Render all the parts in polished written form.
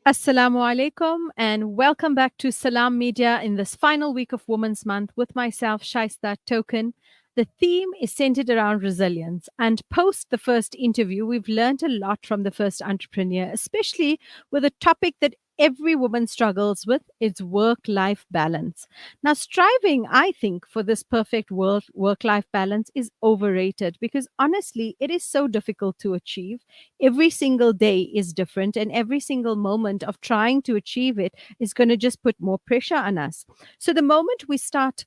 Assalamu alaikum and welcome back to Salam Media in this final week of Women's Month with myself, Shahista Thokan. The theme is centered around resilience. And post the first interview, we've learned a lot from the first entrepreneur, especially with a topic that every woman struggles with is work-life balance. Now, striving, I think, for this perfect work-life balance is overrated because honestly, it is so difficult to achieve. Every single day is different, and every single moment of trying to achieve it is going to just put more pressure on us. So the moment we stop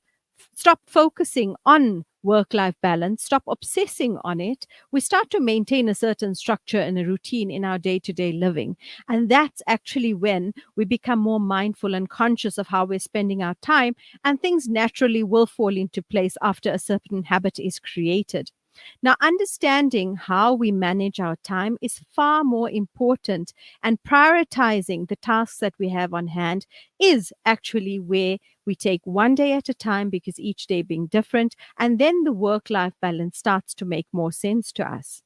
focusing on work life balance, stop obsessing on it, we start to maintain a certain structure and a routine in our day to day living. And that's actually when we become more mindful and conscious of how we're spending our time, and things naturally will fall into place after a certain habit is created. Now, understanding how we manage our time is far more important, and prioritizing the tasks that we have on hand is actually where we take one day at a time, because each day being different, and then the work life balance starts to make more sense to us.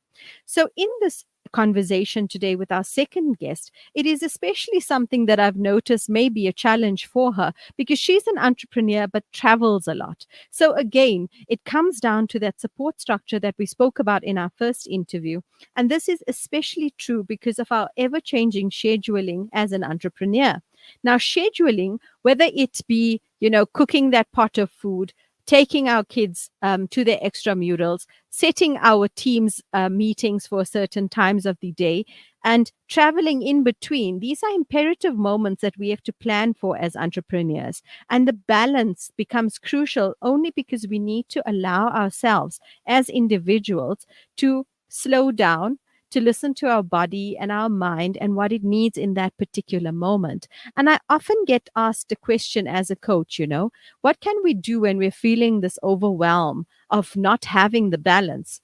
So, in this conversation today with our second guest, it is especially something that I've noticed may be a challenge for her because she's an entrepreneur but travels a lot. So, again, it comes down to that support structure that we spoke about in our first interview. And this is especially true because of our ever changing scheduling as an entrepreneur. Now, scheduling, whether it be, cooking that pot of food, taking our kids to their extramurals, setting our teams meetings for certain times of the day, and traveling in between. These are imperative moments that we have to plan for as entrepreneurs. And the balance becomes crucial only because we need to allow ourselves as individuals to slow down, to listen to our body and our mind and what it needs in that particular moment. And I often get asked a question as a coach, what can we do when we're feeling this overwhelm of not having the balance?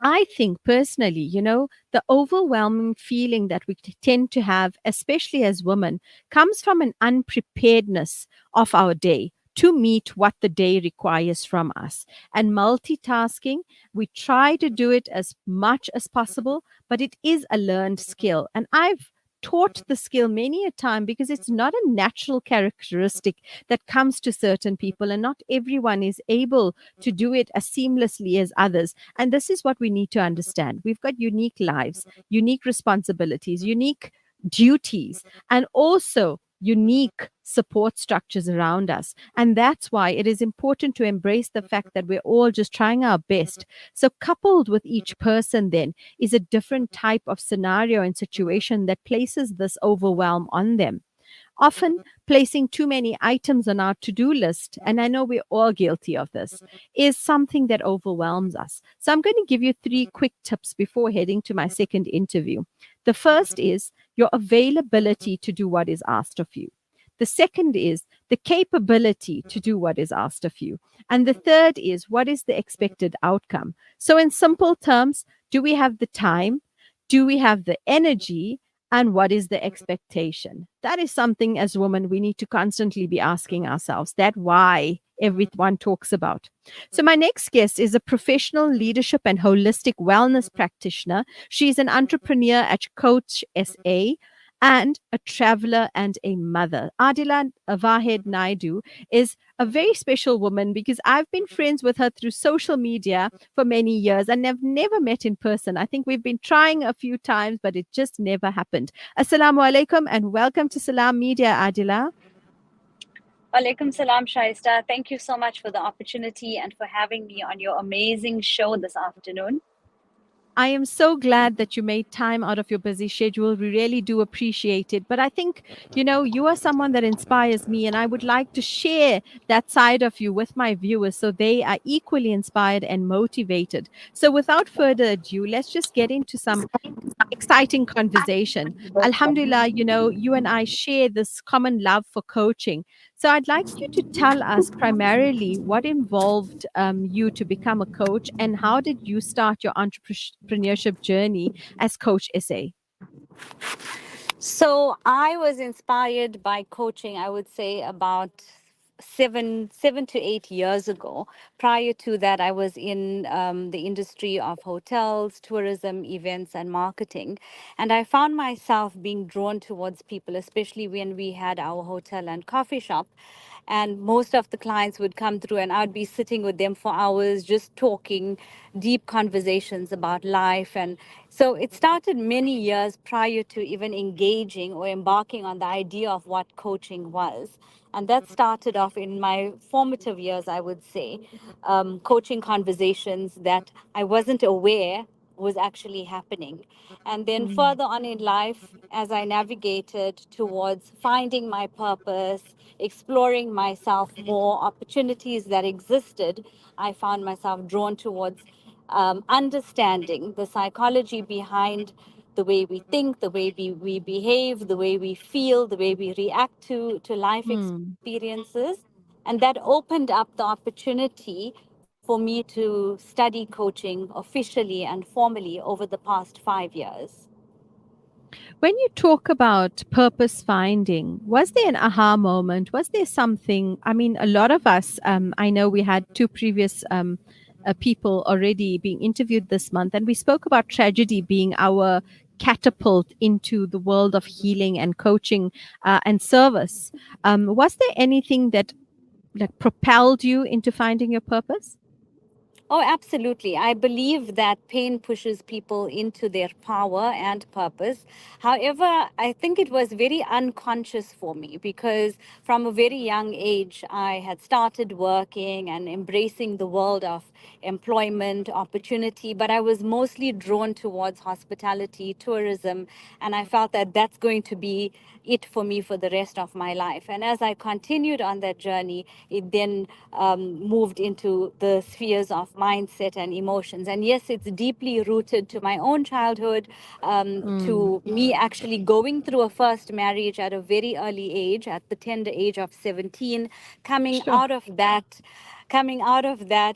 I think personally, the overwhelming feeling that we tend to have, especially as women, comes from an unpreparedness of our day to meet what the day requires from us. And multitasking, we try to do it as much as possible, but it is a learned skill. And I've taught the skill many a time because it's not a natural characteristic that comes to certain people, and not everyone is able to do it as seamlessly as others. And this is what we need to understand. We've got unique lives, unique responsibilities, unique duties, and also unique support structures around us. And that's why it is important to embrace the fact that we're all just trying our best. So, coupled with each person, then, is a different type of scenario and situation that places this overwhelm on them. Often placing too many items on our to-do list, and I know we're all guilty of this, is something that overwhelms us. So I'm going to give you 3 quick tips before heading to my second interview. The first is your availability to do what is asked of you. The second is the capability to do what is asked of you. And the third is what is the expected outcome. So in simple terms, do we have the time? Do we have the energy? And what is the expectation? That is something as women we need to constantly be asking ourselves. That why everyone talks about. So my next guest is a professional leadership and holistic wellness practitioner. She's an entrepreneur at Coach SA and a traveler and a mother. Adila Vahed Naidu is a very special woman because I've been friends with her through social media for many years and have never met in person. I think we've been trying a few times, but it just never happened. Assalamu alaikum and welcome to Salam Media, Adila. Walaikum salam, Shahista. Thank you so much for the opportunity and for having me on your amazing show this afternoon. I am so glad that you made time out of your busy schedule. We really do appreciate it. But I think, you are someone that inspires me, and I would like to share that side of you with my viewers so they are equally inspired and motivated. So without further ado, let's just get into some exciting conversation. Alhamdulillah, you and I share this common love for coaching. So I'd like you to tell us primarily what involved you to become a coach, and how did you start your entrepreneurship journey as Coach SA? So I was inspired by coaching, I would say, about seven to 8 years ago. Prior to that, I was in the industry of hotels, tourism, events, and marketing. And I found myself being drawn towards people, especially when we had our hotel and coffee shop. And most of the clients would come through, and I'd be sitting with them for hours, just talking deep conversations about life. And so it started many years prior to even engaging or embarking on the idea of what coaching was. And that started off in my formative years, I would say, coaching conversations that I wasn't aware was actually happening. And then Mm. further on in life, as I navigated towards finding my purpose, exploring myself more, opportunities that existed, I found myself drawn towards understanding the psychology behind the way we think, the way we behave, the way we feel, the way we react to life Mm. experiences. And that opened up the opportunity for me to study coaching officially and formally over the past 5 years. When you talk about purpose finding, was there an aha moment? Was there something? I mean, a lot of us, I know we had two previous people already being interviewed this month, and we spoke about tragedy being our catapult into the world of healing and coaching and service. Was there anything that like propelled you into finding your purpose? Oh, absolutely. I believe that pain pushes people into their power and purpose. However, I think it was very unconscious for me because from a very young age, I had started working and embracing the world of employment opportunity, but I was mostly drawn towards hospitality, tourism, and I felt that that's going to be it for me for the rest of my life. And as I continued on that journey, it then moved into the spheres of mindset and emotions. And yes, it's deeply rooted to my own childhood, Mm. to me actually going through a first marriage at a very early age, at the tender age of 17, coming Sure. out of that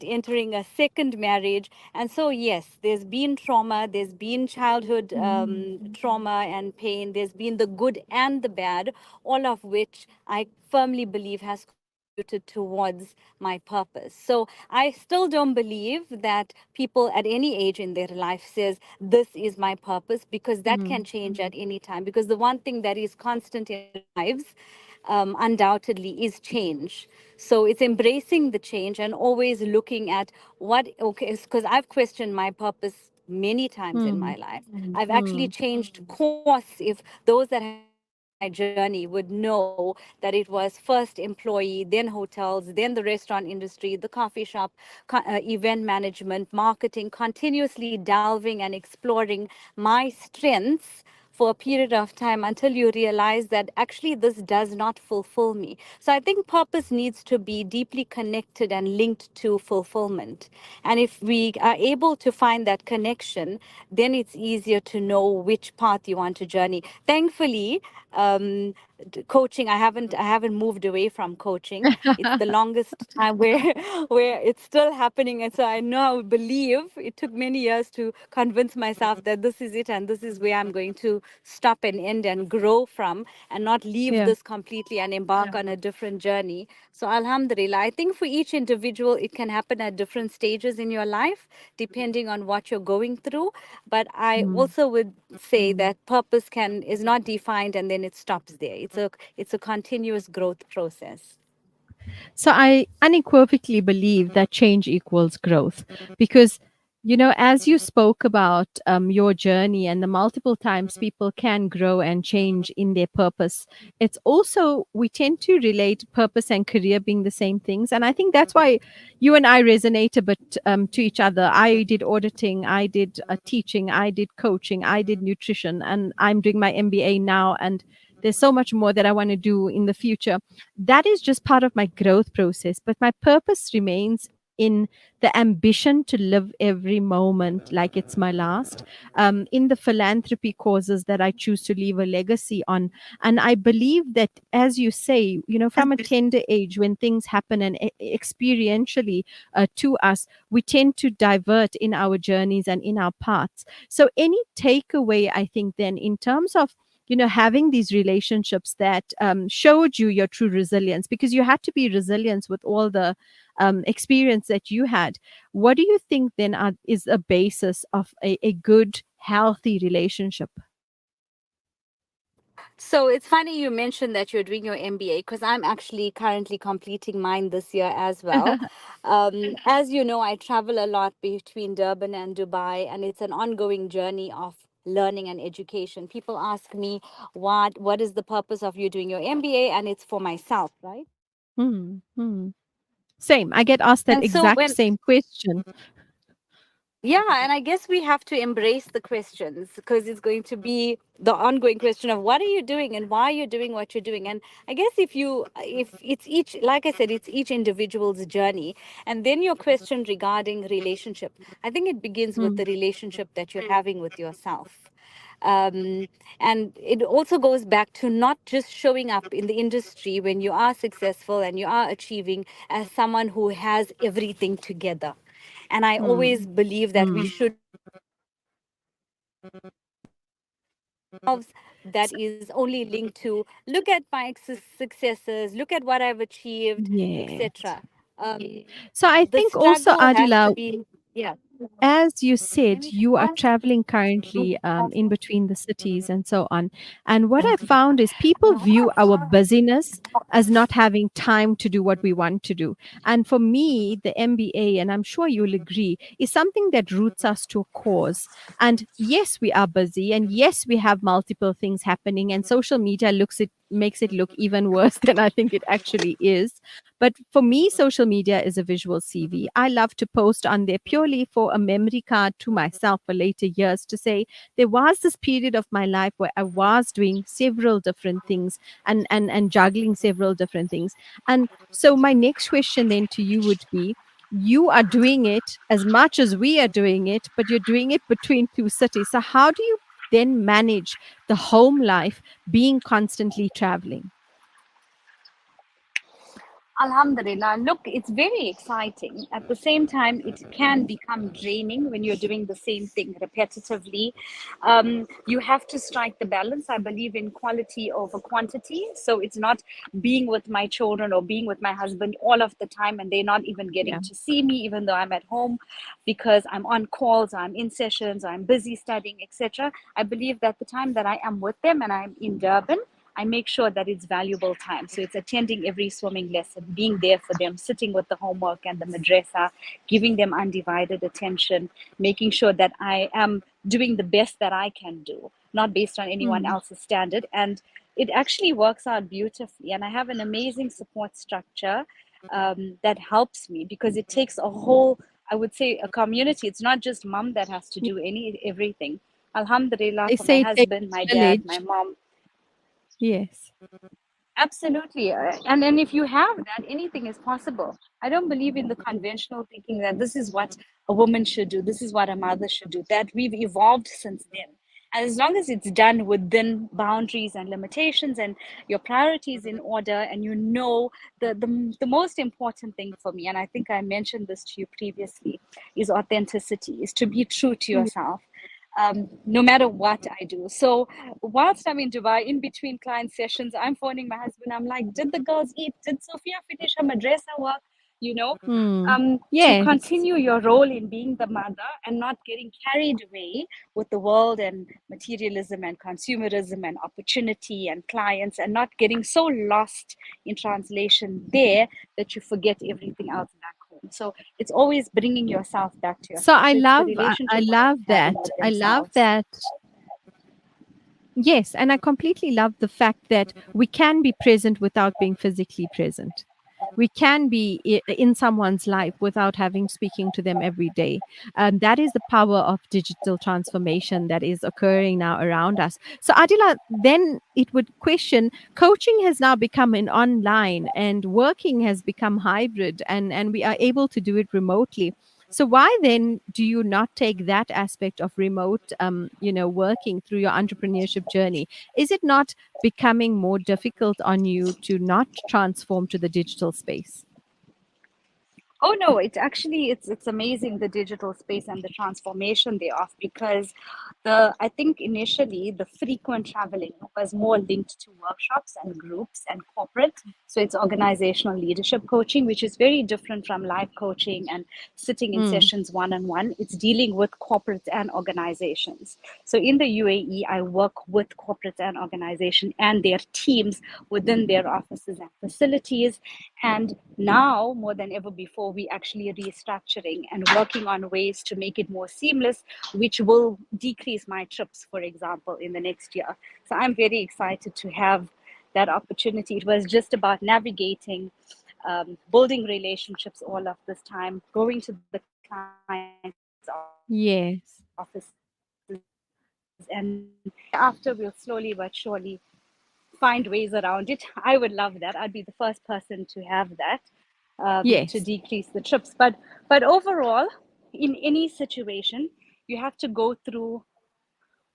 entering a second marriage. And so yes, there's been trauma, there's been childhood trauma and pain, there's been the good and the bad, all of which I firmly believe has contributed towards my purpose. So I still don't believe that people at any age in their life says this is my purpose, because that Mm. can change at any time. Because the one thing that is constant in our lives, undoubtedly, is change. So it's embracing the change and always looking at what, okay, because I've questioned my purpose many times in Mm. my life. I've actually Mm. changed course. If those that have followed my journey would know that it was first employee, then hotels, then the restaurant industry, the coffee shop, event management, marketing, continuously delving and exploring my strengths for a period of time until you realize that actually this does not fulfill me. So I think purpose needs to be deeply connected and linked to fulfillment. And if we are able to find that connection, then it's easier to know which path you want to journey. Thankfully, coaching, I haven't moved away from coaching. It's the longest time where where it's still happening. And so I know, I believe it took many years to convince myself that this is it and this is where I'm going to stop and end and grow from, and not leave Yeah. this completely and embark on a different journey. So alhamdulillah, I think for each individual it can happen at different stages in your life depending on what you're going through. But I Mm. also would say that purpose can is not defined and then it stops there. It's a continuous growth process. So I unequivocally believe that change equals growth because, you know, as you spoke about your journey and the multiple times people can grow and change in their purpose, it's also, we tend to relate purpose and career being the same things. And I think that's why you and I resonate a bit to each other. I did auditing, I did teaching, I did coaching, I did nutrition, and I'm doing my MBA now. And there's so much more that I want to do in the future. That is just part of my growth process, but my purpose remains in the ambition to live every moment like it's my last, in the philanthropy causes that I choose to leave a legacy on. And I believe that, as you say, you know, from a tender age, when things happen and experientially to us, we tend to divert in our journeys and in our paths. So any takeaway, I think, then, in terms of having these relationships that showed you your true resilience, because you had to be resilient with all the experience that you had. What do you think then is a basis of a good, healthy relationship? So it's funny you mentioned that you're doing your MBA, because I'm actually currently completing mine this year as well. As you know, I travel a lot between Durban and Dubai, and it's an ongoing journey of learning and education. People ask me, what is the purpose of you doing your MBA? And it's for myself, right? Hmm, hmm. Same. I get asked that And so exact when same question. Yeah, and I guess we have to embrace the questions, because it's going to be the ongoing question of what are you doing and why you're doing what you're doing. And I guess if it's each, like I said, it's each individual's journey. And then your question regarding relationship, I think it begins with Hmm, the relationship that you're having with yourself. Um, and it also goes back to not just showing up in the industry when you are successful and you are achieving as someone who has everything together. And I hmm, always believe that we hmm. should that is only linked to look at my successes, look at what I've achieved, Yes. etc. um, So I the think also, struggle has to Adila, be, yeah. as you said, you are traveling currently in between the cities and so on. And what I found is people view our busyness as not having time to do what we want to do. And for me, the MBA, and I'm sure you'll agree, is something that roots us to a cause. And yes, we are busy, and yes, we have multiple things happening, and social media makes it look even worse than I think it actually is. But for me, social media is a visual CV. I love to post on there purely for a memory card to myself for later years, to say there was this period of my life where I was doing several different things, and juggling several different things. And so my next question then to you would be, you are doing it as much as we are doing it, but you're doing it between two cities. So how do you then manage the home life being constantly traveling? Alhamdulillah. Look, it's very exciting. At the same time, it can become draining when you're doing the same thing repetitively. You have to strike the balance. I believe in quality over quantity. So it's not being with my children or being with my husband all of the time, and they're not even getting Yeah. to see me, even though I'm at home, because I'm on calls, I'm in sessions, I'm busy studying, etc. I believe that the time that I am with them and I'm in Durban, I make sure that it's valuable time. So it's attending every swimming lesson, being there for them, sitting with the homework and the madrasa, giving them undivided attention, making sure that I am doing the best that I can do, not based on anyone Hmm. else's standard. And it actually works out beautifully. And I have an amazing support structure that helps me, because it takes a whole, I would say, a community. It's not just mom that has to do everything. Alhamdulillah, They for my say it takes husband, my a dad, my village. mom. Yes. Absolutely. And if you have that, anything is possible. I don't believe in the conventional thinking that this is what a woman should do, this is what a mother should do, that we've evolved since then. And as long as it's done within boundaries and limitations, and your priorities in order, and you know, the most important thing for me, and I think I mentioned this to you previously, is authenticity, is to be true to Yeah. yourself, no matter what I do. So whilst I'm in Dubai, in between client sessions, I'm phoning my husband. I'm like, did the girls eat? Did Sophia finish her madrasa work? You know, Hmm. to Yes. continue your role in being the mother and not getting carried away with the world and materialism and consumerism and opportunity and clients, and not getting so lost in translation there that you forget everything else back home. So it's always bringing yourself back to So yourself. I So it's the love I relationship one is love having that. with I love themselves. that. Yes, and I completely love the fact that we can be present without being physically present. We can be in someone's life without having speaking to them every day. That is the power of digital transformation that is occurring now around us. So, Adila, then it would question, coaching has now become an online, and working has become hybrid, and we are able to do it remotely. So why then do you not take that aspect of remote, working through your entrepreneurship journey? Is it not becoming more difficult on you to not transform to the digital space? Oh no, it's amazing, the digital space and the transformation thereof, because the I think initially the frequent traveling was more linked to workshops and groups and corporate. So it's organizational leadership coaching, which is very different from live coaching and sitting in Mm. sessions one on one. It's dealing with corporates and organizations. So in the UAE, I work with corporates and organizations and their teams within their offices and facilities. And now, more than ever before, we actually restructuring and working on ways to make it more seamless, which will decrease my trips, for example, in the next year. So I'm very excited to have that opportunity. It was just about navigating, building relationships all of this time, going to the client's offices, Yes. and thereafter we'll slowly but surely find ways around it. I would love that. I'd be the first person to have that, to Yes. decrease the trips. But overall, in any situation, you have to go through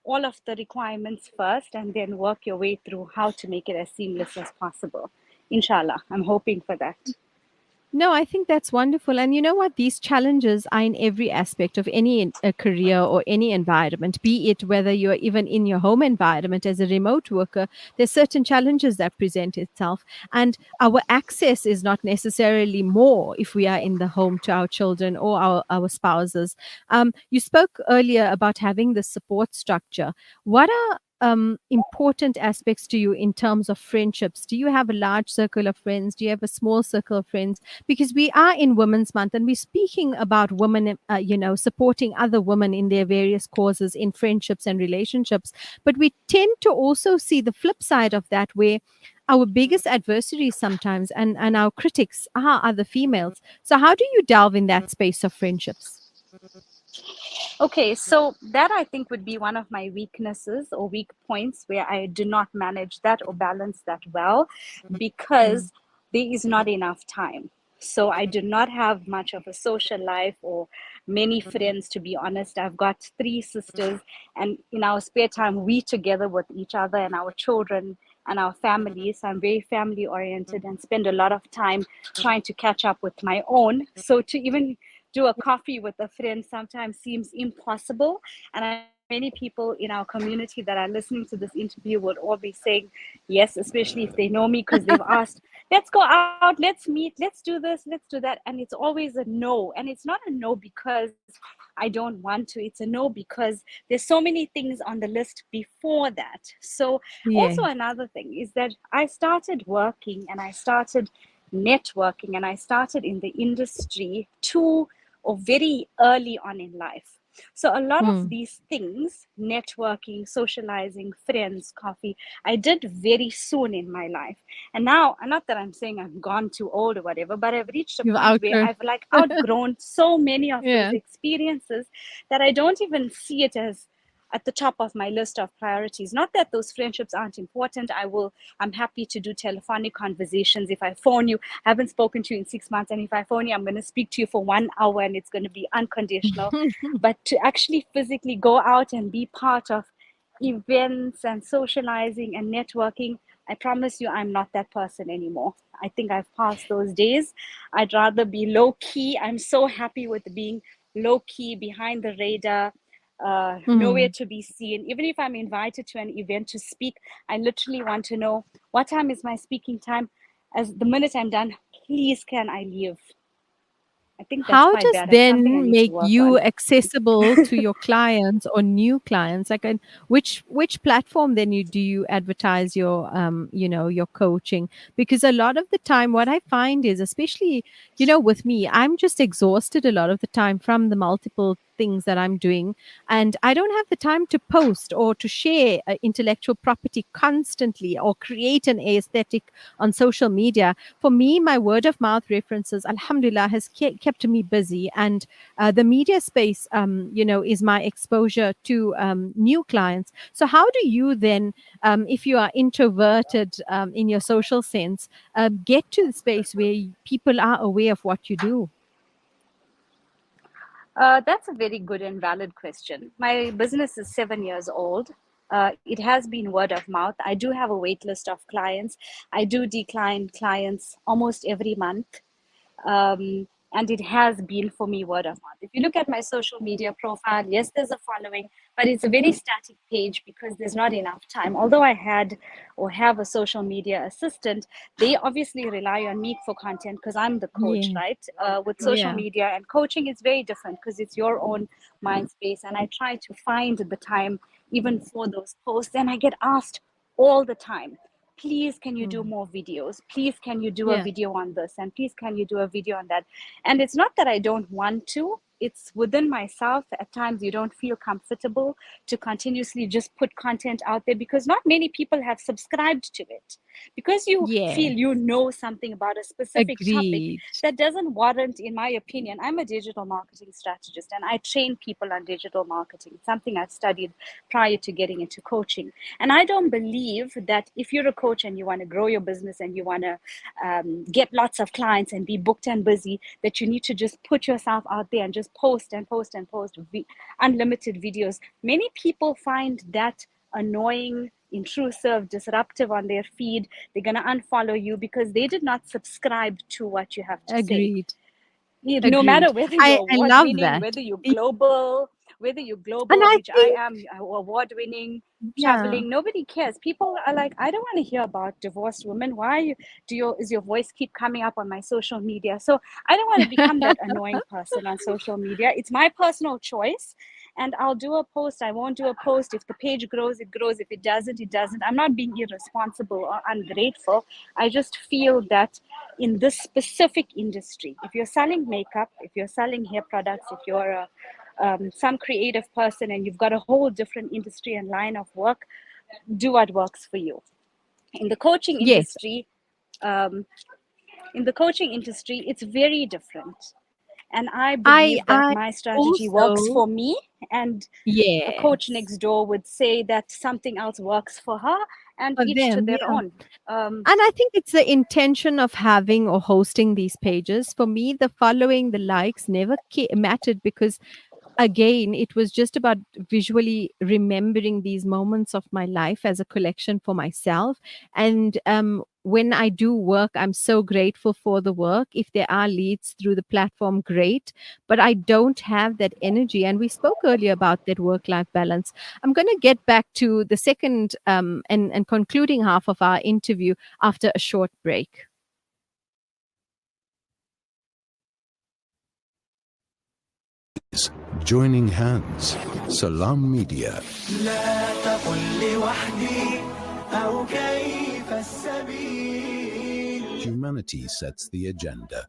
all of the requirements first and then work your way through how to make it as seamless as possible. Inshallah, I'm hoping for that. No, I think that's wonderful. And you know what? These challenges are in every aspect of any career or any environment, be it whether you're even in your home environment as a remote worker, there's certain challenges that present itself. And our access is not necessarily more if we are in the home to our children or our spouses. You spoke earlier about having the support structure. What are important aspects to you in terms of friendships? Do you have a large circle of friends? Do you have a small circle of friends? Because we are in Women's Month and we're speaking about women, supporting other women in their various causes in friendships and relationships. But we tend to also see the flip side of that, where our biggest adversaries sometimes and our critics are other females. So, how do you delve in that space of friendships? Okay, so that I think would be one of my weaknesses or weak points where I do not manage that or balance that well, Mm. because there is not enough time. So I do not have much of a social life or many friends, to be honest. I've got three sisters, and in our spare time, we together with each other and our children and our families. I'm very family oriented and spend a lot of time trying to catch up with my own. So to even do a coffee with a friend sometimes seems impossible. And I'm sure many people in our community that are listening to this interview would all be saying yes, especially if they know me, because they've asked, let's go out, let's meet, let's do this, let's do that. And it's always a no. And it's not a no because I don't want to. It's a no because there's so many things on the list before that. So Yeah. also another thing is that I started working and I started networking and I started in the industry too, or very early on in life. So a lot of Mm. these things, networking, socializing, friends, coffee, I did very soon in my life. And now, not that I'm saying I've gone too old or whatever, but I've reached a You've point where outgrown. I've like outgrown so many of those Yeah. experiences that I don't even see it as at the top of my list of priorities. Not that those friendships aren't important. I'm happy to do telephonic conversations. If I phone you, I haven't spoken to you in 6 months, and if I phone you, I'm going to speak to you for 1 hour and it's going to be unconditional. But to actually physically go out and be part of events and socializing and networking, I promise you, I'm not that person anymore. I think I've passed those days. I'd rather be low key. I'm so happy with being low key, behind the radar, nowhere Mm. to be seen. Even if I'm invited to an event to speak, I literally want to know what time is my speaking time. As the minute I'm done, please can I leave? I think that's How quite does bad. That's something I then need to make work you on. accessible to your clients or new clients? Like, which platform then do you advertise your your coaching? Because a lot of the time, what I find is, especially with me, I'm just exhausted a lot of the time from the multiple things that I'm doing, and I don't have the time to post or to share intellectual property constantly or create an aesthetic on social media. For me, my word of mouth references, alhamdulillah, has kept me busy. And the media space, is my exposure to new clients. So, how do you then, if you are introverted in your social sense, get to the space where people are aware of what you do? That's a very good and valid question. My business is 7 years old. It has been word of mouth. I do have a wait list of clients. I do decline clients almost every month. And it has been for me word of mouth. If you look at my social media profile, yes, there's a following, but it's a very static page because there's not enough time. Although I had or have a social media assistant, they obviously rely on me for content because I'm the coach, Yeah. right? With social Yeah. media and coaching, it's very different because it's your own mind space. And I try to find the time even for those posts. And I get asked all the time, please can you do more videos, please can you do a Yeah. video on this, and please can you do a video on that. And it's not that I don't want to, it's within myself. At times you don't feel comfortable to continuously just put content out there because not many people have subscribed to it, because you Yeah. feel you know something about a specific topic Agreed. that doesn't warrant, in my opinion. I'm a digital marketing strategist and I train people on digital marketing, something I've studied prior to getting into coaching. And I don't believe that if you're a coach and you want to grow your business and you want to get lots of clients and be booked and busy, that you need to just put yourself out there and just post and post and post unlimited videos. Many people find that annoying, intrusive, disruptive on their feed. They're going to unfollow you because they did not subscribe to what you have to say. Agreed. No matter Agreed. whether I you're award love winning, that. whether you're Y- And global, I which I think, am, award winning, yeah. traveling, nobody cares. People are like, I don't want to hear about divorced women. Why is your voice keep coming up on my social media? So I don't want to become that annoying person on social media. It's my personal choice. And I'll do a post, I won't do a post. If the page grows, it grows. If it doesn't, it doesn't. I'm not being irresponsible or ungrateful. I just feel that in this specific industry, if you're selling makeup, if you're selling hair products, if you're some creative person and you've got a whole different industry and line of work, do what works for you. In the coaching Yes. industry, um, it's very different. And I believe that I my strategy works also, for me, and a coach yes, next door would say that something else works for her, and for each to them, their yeah. own. And I think it's the intention of having or hosting these pages. For me, the following, the likes never mattered because, again, it was just about visually remembering these moments of my life as a collection for myself. And when I do work, I'm so grateful for the work. If there are leads through the platform, great. But I don't have that energy. And we spoke earlier about that work life balance. I'm going to get back to the second and concluding half of our interview after a short break. Joining hands, Salam Media. Humanity sets the agenda.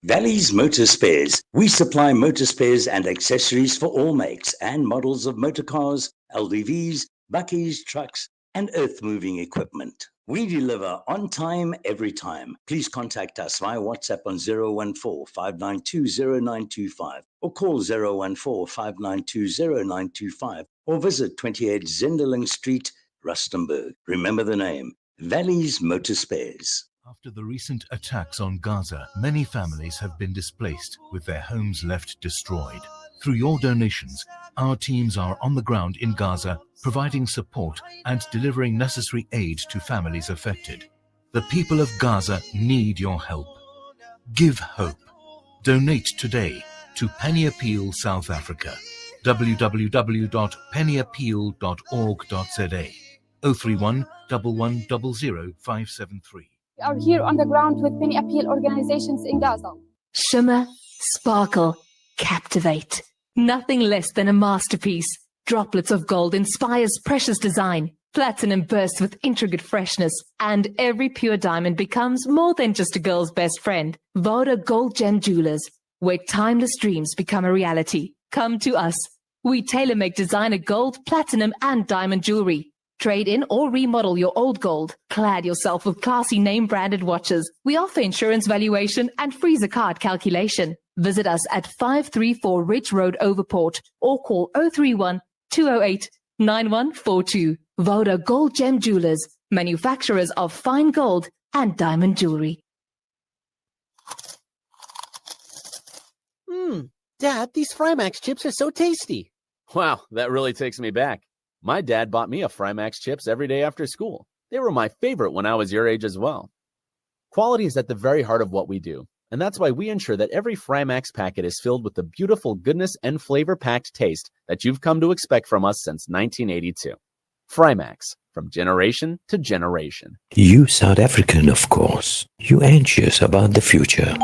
Valley's Motor Spares. We supply motor spares and accessories for all makes and models of motor cars, LDVs, bakkies, trucks, and earth-moving equipment. We deliver on time, every time. Please contact us via WhatsApp on 014-592-0925 or call 014-592-0925 or visit 28 Zenderling Street, Rustenburg. Remember the name, Valley's Motor Spares. After the recent attacks on Gaza, many families have been displaced with their homes left destroyed. Through your donations, our teams are on the ground in Gaza, providing support and delivering necessary aid to families affected. The people of Gaza need your help. Give hope. Donate today to Penny Appeal South Africa. www.pennyappeal.org.za 031 1100 573. We are here on the ground with many appeal organizations in Gaza. Shimmer, sparkle, captivate. Nothing less than a masterpiece. Droplets of gold inspires precious design. Platinum bursts with intricate freshness. And every pure diamond becomes more than just a girl's best friend. Voda Gold Gem Jewelers, where timeless dreams become a reality. Come to us. We tailor-make designer gold, platinum, and diamond jewelry. Trade in or remodel your old gold. Clad yourself with classy name-branded watches. We offer insurance valuation and free zakat calculation. Visit us at 534 Ridge Road, Overport, or call 031 208 9142. Voda Gold Gem Jewelers, manufacturers of fine gold and diamond jewelry. Dad, these Frymax chips are so tasty. Wow, that really takes me back. My dad bought me a Frymax chips every day after school. They were my favorite when I was your age as well. Quality is at the very heart of what we do, and that's why we ensure that every Frymax packet is filled with the beautiful goodness and flavor-packed taste that you've come to expect from us since 1982. Frymax, from generation to generation. You South African, of course. You anxious about the future.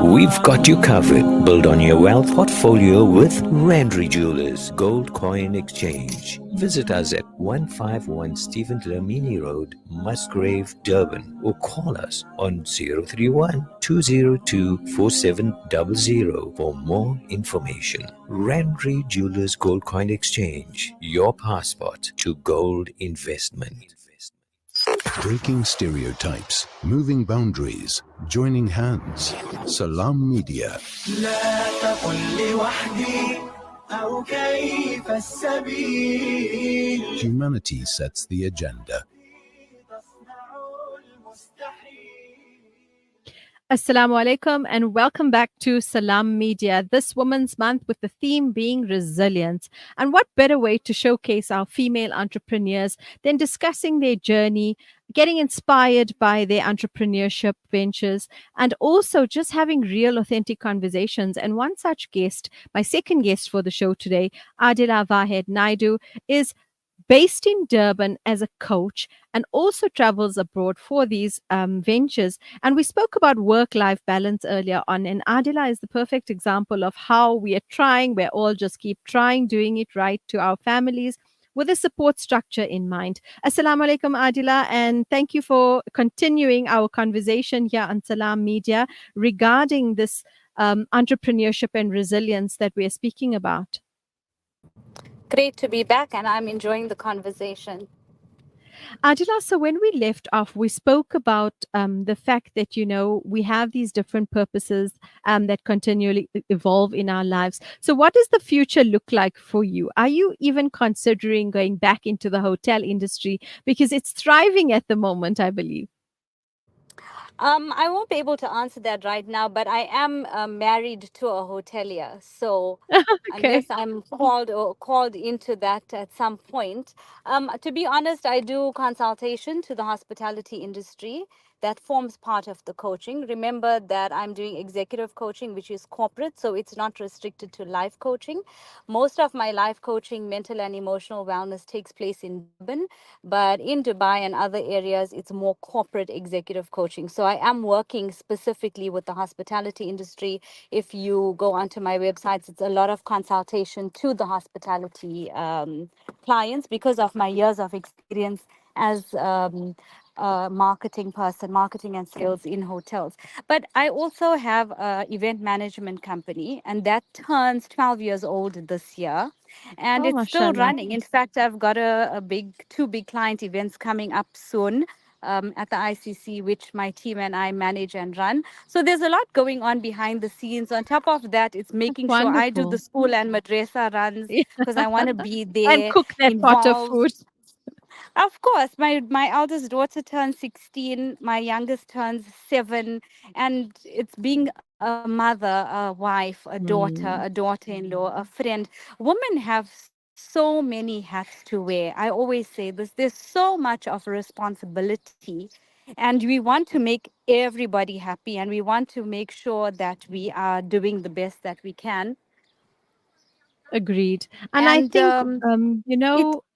We've got you covered. Build on your wealth portfolio with Randry Jewelers Gold Coin Exchange. Visit us at 151 Stephen Dlamini Road, Musgrave, Durban, or call us on 031 202 4700 for more information. Randry Jewelers Gold Coin Exchange, your passport to gold investment. Breaking stereotypes, moving boundaries, joining hands. Salam Media. Humanity sets the agenda. Assalamu alaikum and welcome back to Salam Media, this Women's Month with the theme being resilience. And what better way to showcase our female entrepreneurs than discussing their journey, getting inspired by their entrepreneurship ventures, and also just having real authentic conversations. And one such guest, my second guest for the show today, Adila Vahed Naidu, is based in Durban as a coach and also travels abroad for these ventures. And we spoke about work-life balance earlier on, and Adila is the perfect example of how we are trying. We're all just keep trying, doing it right to our families with a support structure in mind. Assalamu alaikum, Adila, and thank you for continuing our conversation here on Salam Media regarding this entrepreneurship and resilience that we are speaking about. Great to be back, and I'm enjoying the conversation. Adila, so when we left off, we spoke about the fact that, we have these different purposes that continually evolve in our lives. So what does the future look like for you? Are you even considering going back into the hotel industry? Because it's thriving at the moment, I believe. I won't be able to answer that right now, but I am married to a hotelier. So unless I'm called into that at some point, to be honest, I do consultation to the hospitality industry. That forms part of the coaching. Remember that I'm doing executive coaching, which is corporate, so it's not restricted to life coaching. Most of my life coaching, mental and emotional wellness takes place in Durban, but in Dubai and other areas, it's more corporate executive coaching. So I am working specifically with the hospitality industry. If you go onto my websites, it's a lot of consultation to the hospitality clients because of my years of experience as marketing person, marketing and sales in hotels. But I also have an event management company, and that turns 12 years old this year. And it's still running. In fact, I've got two big client events coming up soon at the ICC, which my team and I manage and run. So there's a lot going on behind the scenes. On top of that, it's making sure I do the school and madrasa runs because I want to be there. And cook that pot of food. Of course, my eldest daughter turns 16, my youngest turns 7, and it's being a mother, a wife, a daughter, a daughter-in-law, a friend. Women have so many hats to wear. I always say this, there's so much of responsibility, and we want to make everybody happy, and we want to make sure that we are doing the best that we can. Agreed. And I think,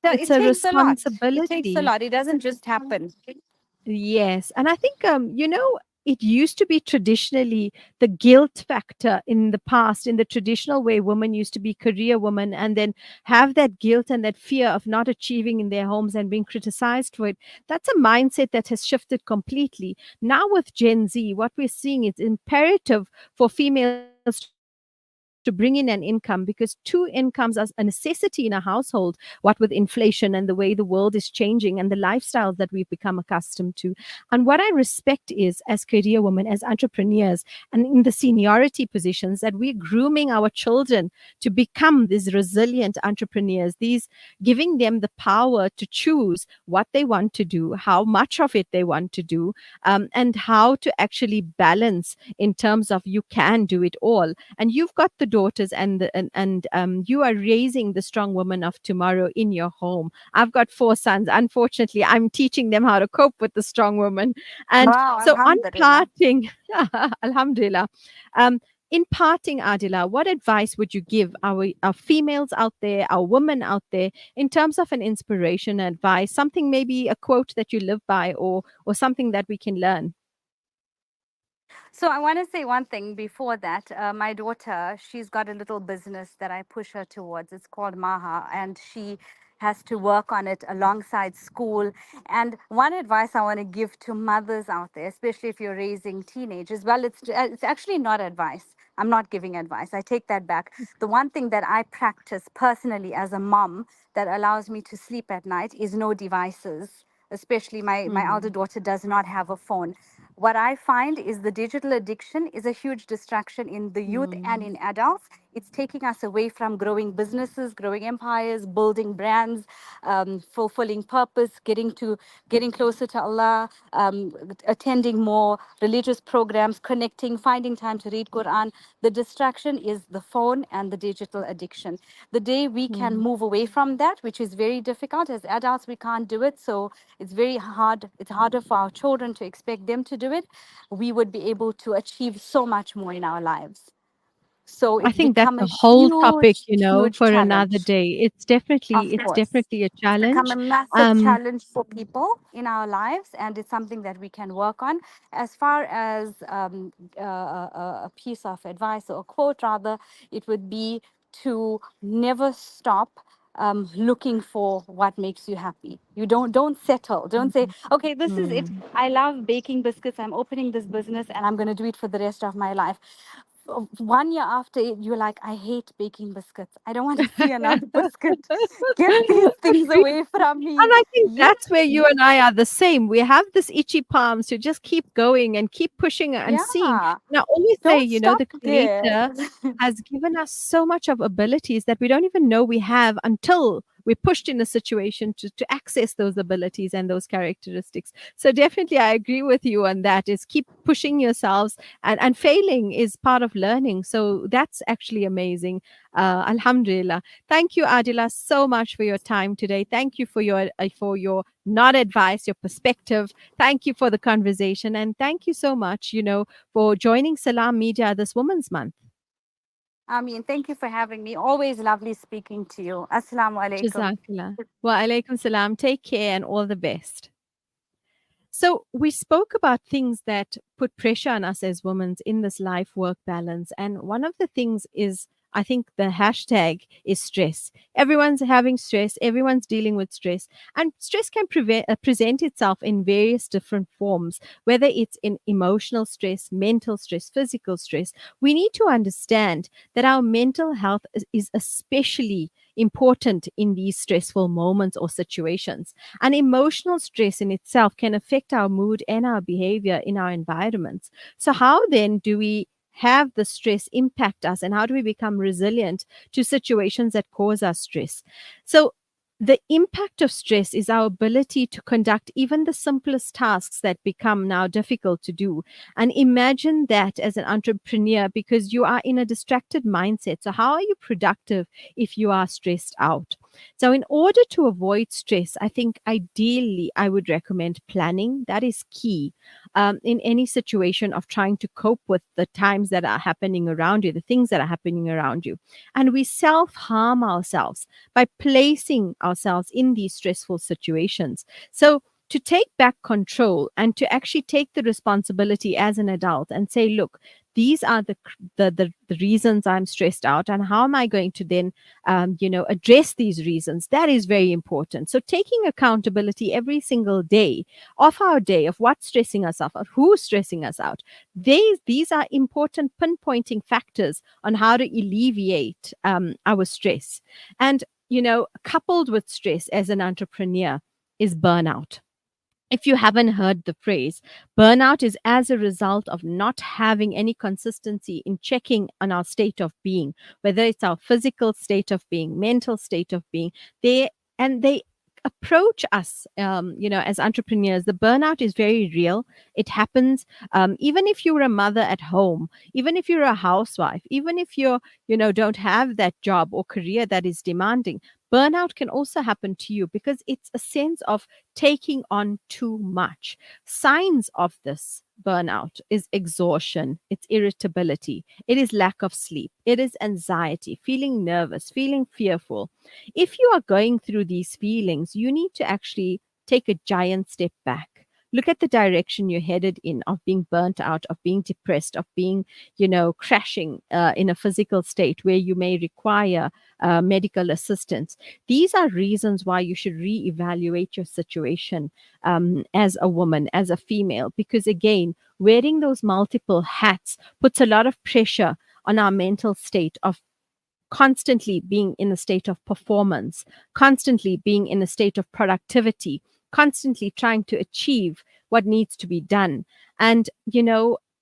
it's a responsibility. It takes a lot. It doesn't just happen. Yes. And I think, it used to be traditionally the guilt factor in the past, in the traditional way women used to be career women and then have that guilt and that fear of not achieving in their homes and being criticized for it. That's a mindset that has shifted completely. Now with Gen Z, what we're seeing is imperative for females to bring in an income, because two incomes are a necessity in a household, what with inflation and the way the world is changing and the lifestyles that we've become accustomed to. And what I respect is, as career women, as entrepreneurs, and in the seniority positions, that we're grooming our children to become these resilient entrepreneurs, these giving them the power to choose what they want to do, how much of it they want to do, and how to actually balance in terms of you can do it all. And you've got the daughters and you are raising the strong woman of tomorrow in your home. I've got 4 sons. Unfortunately, I'm teaching them how to cope with the strong woman. And Wow, so on alhamdulillah. parting, alhamdulillah. In parting, Adila, what advice would you give our females out there, our women out there, in terms of an inspiration, advice, something, maybe a quote that you live by, or something that we can learn? So I want to say one thing before that. My daughter, she's got a little business that I push her towards. It's called Maha, and she has to work on it alongside school. And one advice I want to give to mothers out there, especially if you're raising teenagers, well, it's actually not advice. I'm not giving advice. I take that back. The one thing that I practice personally as a mom that allows me to sleep at night is no devices. Especially my elder daughter does not have a phone. What I find is the digital addiction is a huge distraction in the youth and in adults. It's taking us away from growing businesses, growing empires, building brands, fulfilling purpose, getting closer to Allah, attending more religious programs, connecting, finding time to read Quran. The distraction is the phone and the digital addiction. The day we can move away from that, which is very difficult as adults, we can't do it. So it's very hard. It's harder for our children to expect them to do it. We would be able to achieve so much more in our lives. So I it's think that's become a a whole topic, huge, huge for another challenge. day. It's Of course. definitely a It's become a challenge. massive challenge for people in our lives, and it's something that we can work on. As far as a piece of advice or a quote, rather, it would be to never stop looking for what makes you happy. You don't settle. Don't say, okay, this is it. I love baking biscuits. I'm opening this business, and I'm going to do it for the rest of my life. 1 year after it, you're like, I hate baking biscuits. I don't want to see another biscuit. Get these things away from me. And I think Yes. that's where you and I are the same. We have this itchy palms to just keep going and keep pushing and seeing. Yeah. And I always say, Don't stop the there. Creator has given us so much of abilities that we don't even know we have until we're pushed in a situation to access those abilities and those characteristics. So definitely I agree with you on that, is keep pushing yourselves, and failing is part of learning. So that's actually amazing. Alhamdulillah. Thank you, Adila, so much for your time today. Thank you for your not advice, your perspective. Thank you for the conversation, and thank you so much, for joining Salam Media this Women's Month. I mean, thank you for having me. Always lovely speaking to you. Assalamu alaikum. Jazakallah. Wa alaikum salam. Take care and all the best. So we spoke about things that put pressure on us as women in this life-work balance. And one of the things is, I think the hashtag is stress. Everyone's having stress. Everyone's dealing with stress. And stress can present itself in various different forms, whether it's in emotional stress, mental stress, physical stress. We need to understand that our mental health is especially important in these stressful moments or situations. And emotional stress in itself can affect our mood and our behavior in our environments. So how then do we have the stress impact us, and how do we become resilient to situations that cause us stress? So the impact of stress is our ability to conduct even the simplest tasks that become now difficult to do. And imagine that as an entrepreneur, because you are in a distracted mindset. So how are you productive if you are stressed out? So in order to avoid stress, I think ideally I would recommend planning. That is key in any situation of trying to cope with the times that are happening around you, the things that are happening around you. And we self-harm ourselves by placing ourselves in these stressful situations. So to take back control and to actually take the responsibility as an adult and say, look, these are the reasons I'm stressed out, and how am I going to then address these reasons? That is very important. So taking accountability every single day of our day, of what's stressing us out, of who's stressing us out, these are important pinpointing factors on how to alleviate our stress. And coupled with stress as an entrepreneur is burnout. If you haven't heard the phrase, burnout is as a result of not having any consistency in checking on our state of being, whether it's our physical state of being, mental state of being. They approach us, as entrepreneurs, the burnout is very real. It happens even if you're a mother at home, even if you're a housewife, even if you're, don't have that job or career that is demanding. Burnout can also happen to you because it's a sense of taking on too much. Signs of this burnout is exhaustion, it's irritability, it is lack of sleep, it is anxiety, feeling nervous, feeling fearful. If you are going through these feelings, you need to actually take a giant step back. Look at the direction you're headed in, of being burnt out, of being depressed, of being, crashing in a physical state where you may require medical assistance. These are reasons why you should reevaluate your situation as a woman, as a female, because again, wearing those multiple hats puts a lot of pressure on our mental state of constantly being in a state of performance, constantly being in a state of productivity, constantly trying to achieve what needs to be done. And,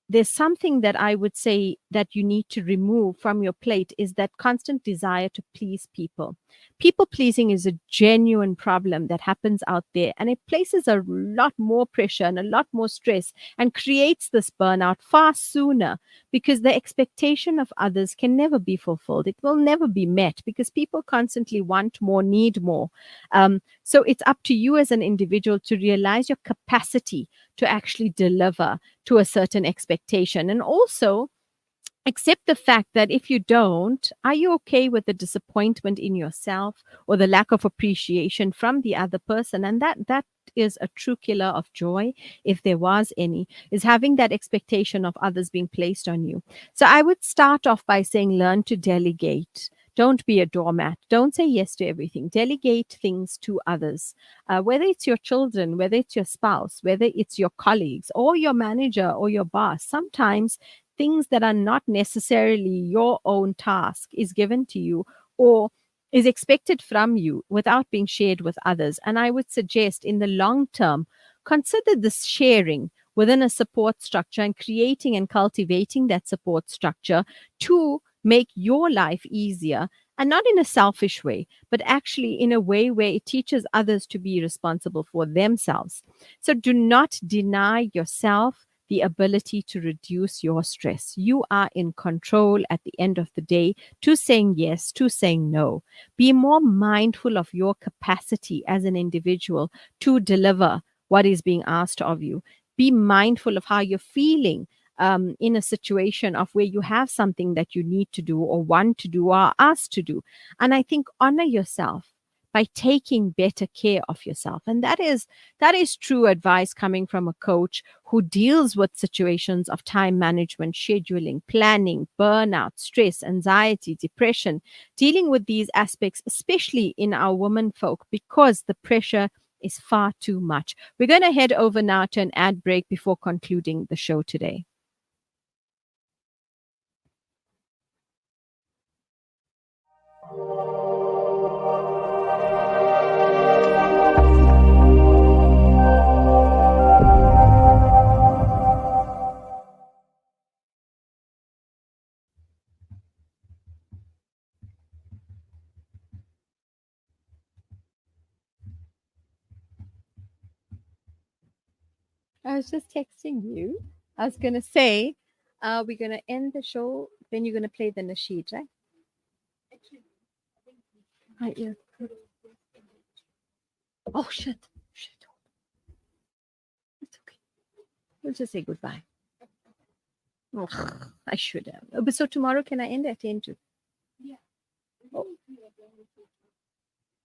there's something that I would say that you need to remove from your plate is that constant desire to please people. People pleasing is a genuine problem that happens out there, and it places a lot more pressure and a lot more stress and creates this burnout far sooner, because the expectation of others can never be fulfilled. It will never be met because people constantly want more, need more. So it's up to you as an individual to realize your capacity to actually deliver to a certain expectation, and also accept the fact that if you don't, are you okay with the disappointment in yourself or the lack of appreciation from the other person? And that is a true killer of joy, if there was any, is having that expectation of others being placed on you. So I would start off by saying, learn to delegate. Don't be a doormat. Don't say yes to everything. Delegate things to others, whether it's your children, whether it's your spouse, whether it's your colleagues or your manager or your boss. Sometimes things that are not necessarily your own task is given to you or is expected from you without being shared with others. And I would suggest in the long term, consider this sharing within a support structure and creating and cultivating that support structure to make your life easier, and not in a selfish way, but actually in a way where it teaches others to be responsible for themselves. So do not deny yourself the ability to reduce your stress. You are in control at the end of the day to saying yes, to saying no. Be more mindful of your capacity as an individual to deliver what is being asked of you. Be mindful of how you're feeling in a situation of where you have something that you need to do or want to do or are asked to do. And I think honor yourself by taking better care of yourself. And that is true advice coming from a coach who deals with situations of time management, scheduling, planning, burnout, stress, anxiety, depression, dealing with these aspects, especially in our women folk, because the pressure is far too much. We're going to head over now to an ad break before concluding the show today. I was just texting you. I was going to say, we're going to end the show. Then you're going to play the nasheed, right? Right, yeah. Oh, shit. It's okay. We'll just say goodbye. Oh, I should have. But so tomorrow, can I end at 10 too? Yeah.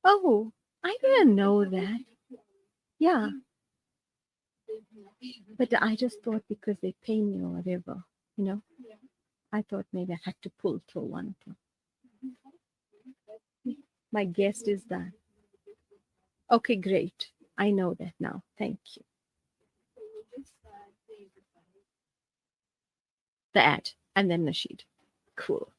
Oh, I didn't know that. Yeah. But I just thought because they pay me or whatever, I thought maybe I had to pull through 1 o'clock. My guest is done. Okay, great. I know that now. Thank you. The ad and then nasheed. Cool.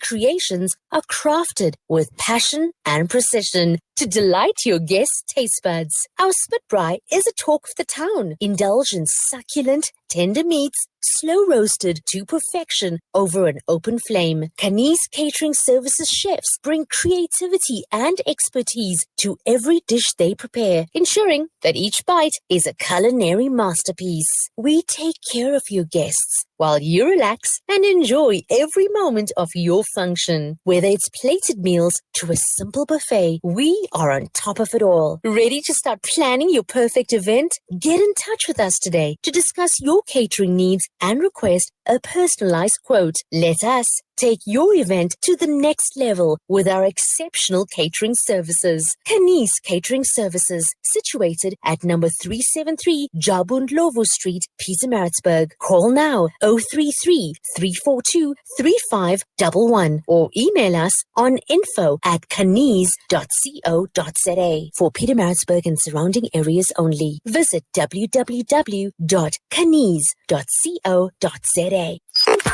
Creations are crafted with passion and precision to delight your guests' taste buds. Our spit fry is a talk of the town. Indulge in succulent, tender meats, slow roasted to perfection over an open flame. Kaniz Catering Services chefs bring creativity and expertise to every dish they prepare, ensuring that each bite is a culinary masterpiece. We take care of your guests while you relax and enjoy every moment of your function. Whether it's plated meals to a simple buffet, we are on top of it all. Ready to start planning your perfect event? Get in touch with us today to discuss your catering needs and request a personalized quote. Let us take your event to the next level with our exceptional catering services. Kaniz Catering Services, situated at number 373 Jabundlovo Street, Pietermaritzburg. Call now 033 342 3511 or email us on info@kaniz.co.za for Pietermaritzburg and surrounding areas only. Visit www.kaniz.co.za.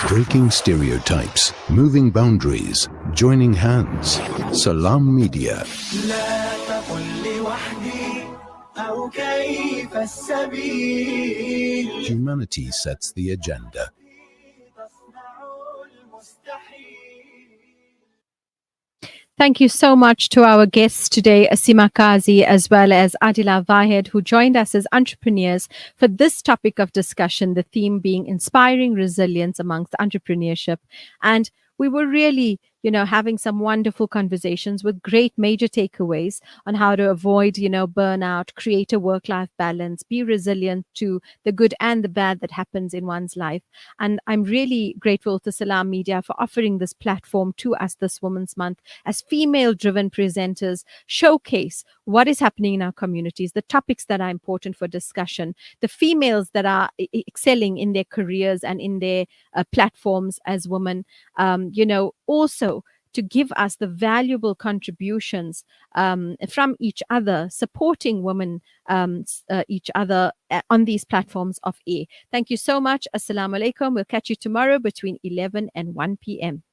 Breaking stereotypes, moving boundaries, joining hands. Salam Media. Humanity sets the agenda. Thank you so much to our guests today, Asima Kazi, as well as Adila Vahed, who joined us as entrepreneurs for this topic of discussion, the theme being inspiring resilience amongst entrepreneurship. And we were really, having some wonderful conversations with great major takeaways on how to avoid, burnout, create a work-life balance, be resilient to the good and the bad that happens in one's life. And I'm really grateful to Salam Media for offering this platform to us this Women's Month as female-driven presenters showcase what is happening in our communities, the topics that are important for discussion, the females that are excelling in their careers and in their platforms as women, also to give us the valuable contributions from each other, supporting women, each other on these platforms of A. Thank you so much. Assalamu alaikum. We'll catch you tomorrow between 11 and 1 p.m.